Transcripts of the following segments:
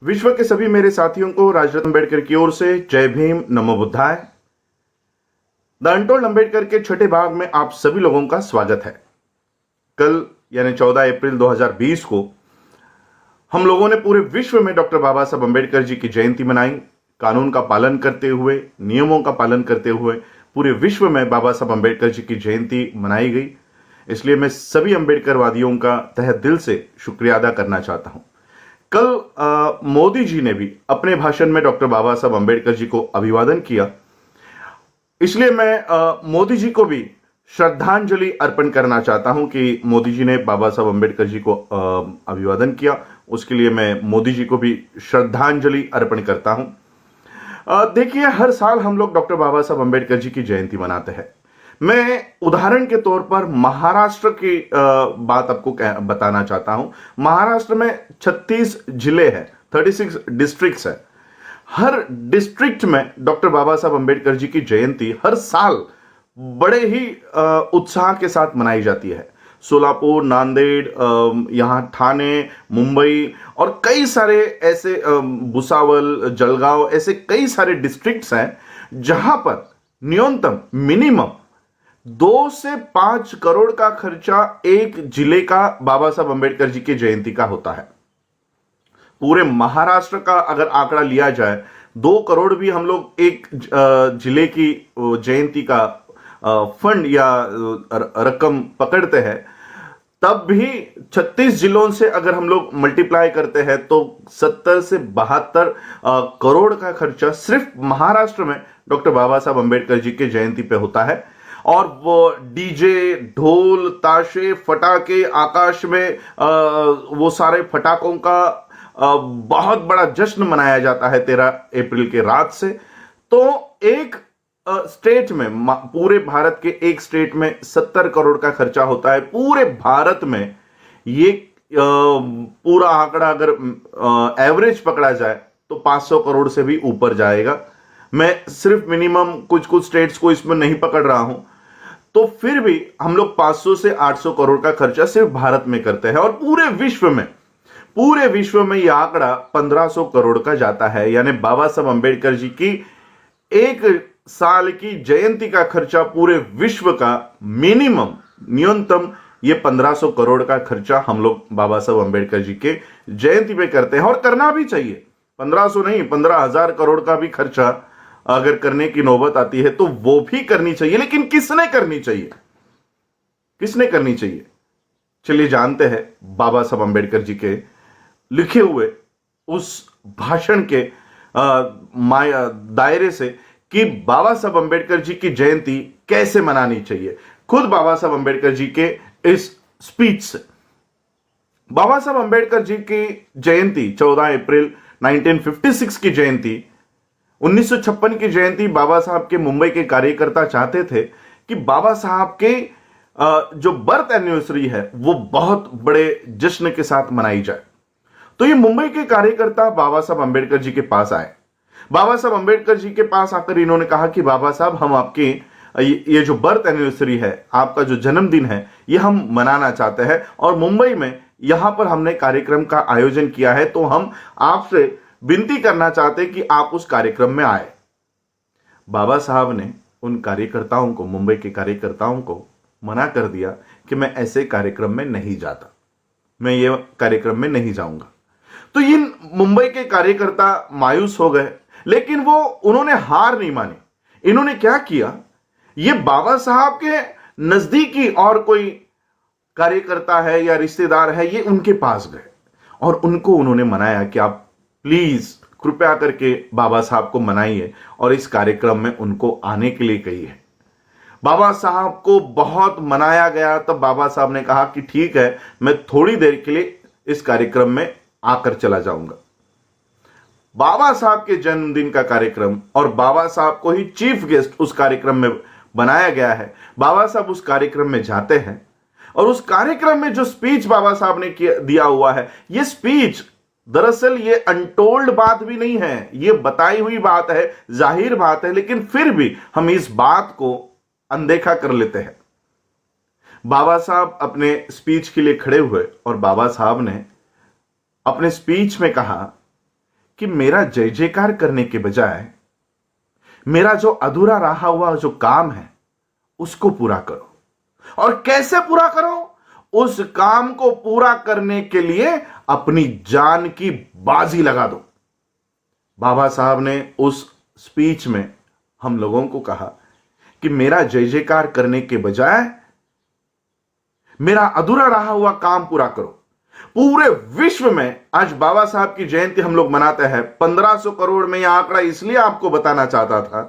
विश्व के सभी मेरे साथियों को राजरत्न अम्बेडकर की ओर से जय भीम, नमो बुद्धाय। द अनटोल्ड अम्बेडकर के छठे भाग में आप सभी लोगों का स्वागत है। कल यानी 14 अप्रैल 2020 को हम लोगों ने पूरे विश्व में डॉक्टर बाबा साहब अम्बेडकर जी की जयंती मनाई। कानून का पालन करते हुए, नियमों का पालन करते हुए पूरे विश्व में बाबा साहब अम्बेडकर जी की जयंती मनाई गई। इसलिए मैं सभी अम्बेडकरवादियों का तहे दिल से शुक्रिया अदा करना चाहता हूं। कल मोदी जी ने भी अपने भाषण में डॉक्टर बाबा साहब अम्बेडकर जी को अभिवादन किया। इसलिए मैं मोदी जी को भी श्रद्धांजलि अर्पण करना चाहता हूं कि मोदी जी ने बाबा साहब अम्बेडकर जी को अभिवादन किया। उसके लिए मैं मोदी जी को भी श्रद्धांजलि अर्पण करता हूं। देखिए, हर साल हम लोग डॉक्टर बाबा साहब अम्बेडकर जी की जयंती मनाते हैं। मैं उदाहरण के तौर पर महाराष्ट्र की बात आपको बताना चाहता हूं। महाराष्ट्र में 36 जिले हैं, 36 डिस्ट्रिक्ट्स है। हर डिस्ट्रिक्ट में डॉक्टर बाबा साहब अम्बेडकर जी की जयंती हर साल बड़े ही उत्साह के साथ मनाई जाती है। सोलापुर, नांदेड़, यहाँ ठाणे, मुंबई और कई सारे ऐसे भुसावल, जलगांव, ऐसे कई सारे डिस्ट्रिक्ट्स हैं जहां पर न्यूनतम मिनिमम 2 से 5 करोड़ का खर्चा एक जिले का बाबा साहब अम्बेडकर जी की जयंती का होता है। पूरे महाराष्ट्र का अगर आंकड़ा लिया जाए, 2 करोड़ भी हम लोग एक जिले की जयंती का फंड या रकम पकड़ते हैं, तब भी 36 जिलों से अगर हम लोग मल्टीप्लाई करते हैं तो 70 से 72 करोड़ का खर्चा सिर्फ महाराष्ट्र में डॉक्टर बाबा साहब अम्बेडकर जी के जयंती पे होता है। और वो डीजे, ढोल, ताशे, फटाके, आकाश में वो सारे फटाकों का बहुत बड़ा जश्न मनाया जाता है 13 अप्रैल के रात से। तो एक स्टेट में, पूरे भारत के एक स्टेट में 70 करोड़ का खर्चा होता है। पूरे भारत में ये पूरा आंकड़ा अगर एवरेज पकड़ा जाए तो 500 करोड़ से भी ऊपर जाएगा। मैं सिर्फ मिनिमम कुछ कुछ स्टेट्स को इसमें नहीं पकड़ रहा हूं, तो फिर भी हम लोग 500 से 800 करोड़ का खर्चा सिर्फ भारत में करते हैं। और पूरे विश्व में यह आंकड़ा 1500 करोड़ का जाता है। यानी बाबा साहब अम्बेडकर जी की एक साल की जयंती का खर्चा पूरे विश्व का मिनिमम, न्यूनतम ये 1500 करोड़ का खर्चा हम लोग बाबा साहब अम्बेडकर जी के जयंती पे करते हैं। और करना भी चाहिए। 1500 नहीं, 15,000 करोड़ का भी खर्चा अगर करने की नौबत आती है तो वो भी करनी चाहिए। लेकिन किसने करनी चाहिए, किसने करनी चाहिए? चलिए जानते हैं बाबा साहब अम्बेडकर जी के लिखे हुए उस भाषण के दायरे से कि बाबा साहब अम्बेडकर जी की जयंती कैसे मनानी चाहिए। खुद बाबा साहब अम्बेडकर जी के इस स्पीच से। बाबा साहब अम्बेडकर जी की जयंती 14 अप्रैल 1956 की जयंती, 1956 की जयंती बाबा साहब के मुंबई के कार्यकर्ता चाहते थे कि बाबा साहब के जो बर्थ एनिवर्सरी है वो बहुत बड़े जश्न के साथ मनाई जाए। तो ये मुंबई के कार्यकर्ता बाबा साहब अम्बेडकर जी के पास आए। बाबा साहब अम्बेडकर जी के पास आकर इन्होंने कहा कि बाबा साहब, हम आपकी ये जो बर्थ एनिवर्सरी है, आपका जो जन्मदिन है, ये हम मनाना चाहते हैं और मुंबई में यहां पर हमने कार्यक्रम का आयोजन किया है, तो हम आपसे विनती करना चाहते हैं कि आप उस कार्यक्रम में आए। बाबा साहब ने उन कार्यकर्ताओं को, मुंबई के कार्यकर्ताओं को मना कर दिया कि मैं ऐसे कार्यक्रम में नहीं जाता, मैं ये कार्यक्रम में नहीं जाऊंगा। तो ये मुंबई के कार्यकर्ता मायूस हो गए, लेकिन उन्होंने हार नहीं मानी। इन्होंने क्या किया, ये बाबा साहब के नजदीकी और कोई कार्यकर्ता है या रिश्तेदार है, ये उनके पास गए और उनको उन्होंने मनाया कि आप प्लीज कृपया करके बाबा साहब को मनाइए और इस कार्यक्रम में उनको आने के लिए कहिए। बाबा साहब को बहुत मनाया गया। तब बाबा साहब ने कहा कि ठीक है, मैं थोड़ी देर के लिए इस कार्यक्रम में आकर चला जाऊंगा। बाबा साहब के जन्मदिन का कार्यक्रम और बाबा साहब को ही चीफ गेस्ट उस कार्यक्रम में बनाया गया है। बाबा साहब उस कार्यक्रम में जाते हैं और उस कार्यक्रम में जो स्पीच बाबा साहब ने दिया हुआ है, ये स्पीच दरअसल ये अनटोल्ड बात भी नहीं है, ये बताई हुई बात है, जाहिर बात है, लेकिन फिर भी हम इस बात को अनदेखा कर लेते हैं। बाबा साहब अपने स्पीच के लिए खड़े हुए और बाबा साहब ने अपने स्पीच में कहा कि मेरा जय जयकार करने के बजाय मेरा जो अधूरा रहा हुआ जो काम है उसको पूरा करो। और कैसे पूरा करो? उस काम को पूरा करने के लिए अपनी जान की बाजी लगा दो। बाबा साहब ने उस स्पीच में हम लोगों को कहा कि मेरा जय जयकार करने के बजाय मेरा अधूरा रहा हुआ काम पूरा करो। पूरे विश्व में आज बाबा साहब की जयंती हम लोग मनाते हैं। 1500 करोड़ में यह आंकड़ा इसलिए आपको बताना चाहता था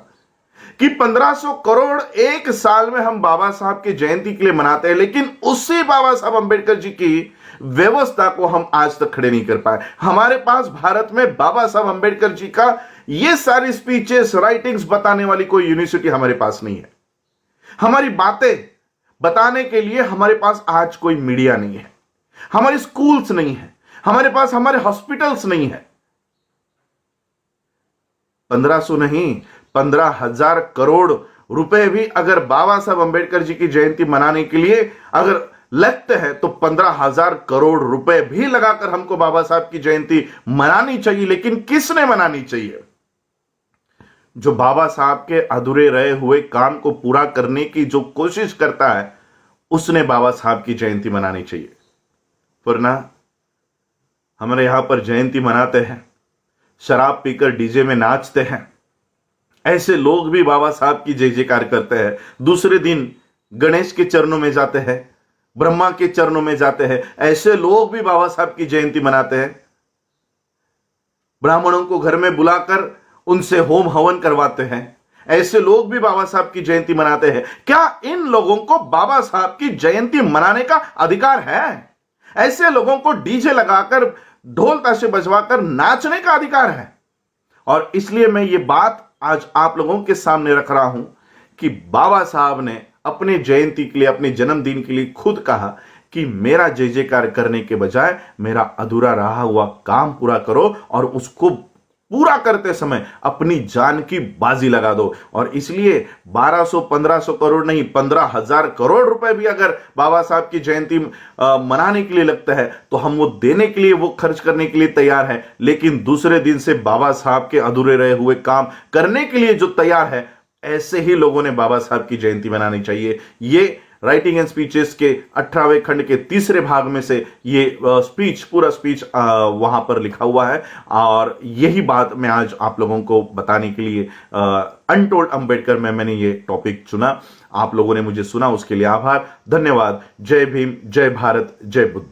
कि 1500 करोड़ एक साल में हम बाबा साहब की जयंती के लिए मनाते हैं, लेकिन उसी बाबा साहब अंबेडकर जी की व्यवस्था को हम आज तक खड़े नहीं कर पाए। हमारे पास भारत में बाबा साहब अंबेडकर जी का ये सारी स्पीचेस, राइटिंग्स बताने वाली कोई यूनिवर्सिटी हमारे पास नहीं है। हमारी बातें बताने के लिए हमारे पास आज कोई मीडिया नहीं है, हमारे स्कूल्स नहीं है, हमारे पास हमारे हॉस्पिटल्स नहीं है। 1500 नहीं, 15,000 करोड़ रुपए भी अगर बाबा साहब अंबेडकर जी की जयंती मनाने के लिए अगर लगते हैं तो 15,000 करोड़ रुपए भी लगाकर हमको बाबा साहब की जयंती मनानी चाहिए। लेकिन किसने मनानी चाहिए? जो बाबा साहब के अधूरे रहे हुए काम को पूरा करने की जो कोशिश करता है उसने बाबा साहब की जयंती मनानी चाहिए। वरना हमारे यहां पर जयंती मनाते हैं, शराब पीकर डीजे में नाचते हैं, ऐसे लोग भी बाबा साहब की जय जयकार करते हैं। दूसरे दिन गणेश के चरणों में जाते हैं, ब्रह्मा के चरणों में जाते हैं, ऐसे लोग भी बाबा साहब की जयंती मनाते हैं। ब्राह्मणों को घर में बुलाकर उनसे होम हवन करवाते हैं, ऐसे लोग भी बाबा साहब की जयंती मनाते हैं। क्या इन लोगों को बाबा साहब की जयंती मनाने का अधिकार है? ऐसे लोगों को डीजे लगाकर ढोल ताशे बजवाकर नाचने का अधिकार है? और इसलिए मैं ये बात आज आप लोगों के सामने रख रहा हूं कि बाबा साहब ने अपने जयंती के लिए, अपने जन्मदिन के लिए खुद कहा कि मेरा जय जयकार करने के बजाय मेरा अधूरा रहा हुआ काम पूरा करो और उसको पूरा करते समय अपनी जान की बाजी लगा दो। और इसलिए 1200-1500 करोड़ नहीं, 15,000 करोड़ रुपए भी अगर बाबा साहब की जयंती मनाने के लिए लगता है तो हम वो देने के लिए, वो खर्च करने के लिए तैयार है। लेकिन दूसरे दिन से बाबा साहब के अधूरे रहे हुए काम करने के लिए जो तैयार है, ऐसे ही लोगों ने बाबा साहब की जयंती मनानी चाहिए। ये राइटिंग एंड स्पीचेस के 18वें खंड के तीसरे भाग में से ये स्पीच, पूरा स्पीच वहां पर लिखा हुआ है। और यही बात मैं आज आप लोगों को बताने के लिए अनटोल्ड अंबेडकर में मैंने ये टॉपिक चुना। आप लोगों ने मुझे सुना, उसके लिए आभार, धन्यवाद। जय भीम, जय भारत, जय बुद्ध।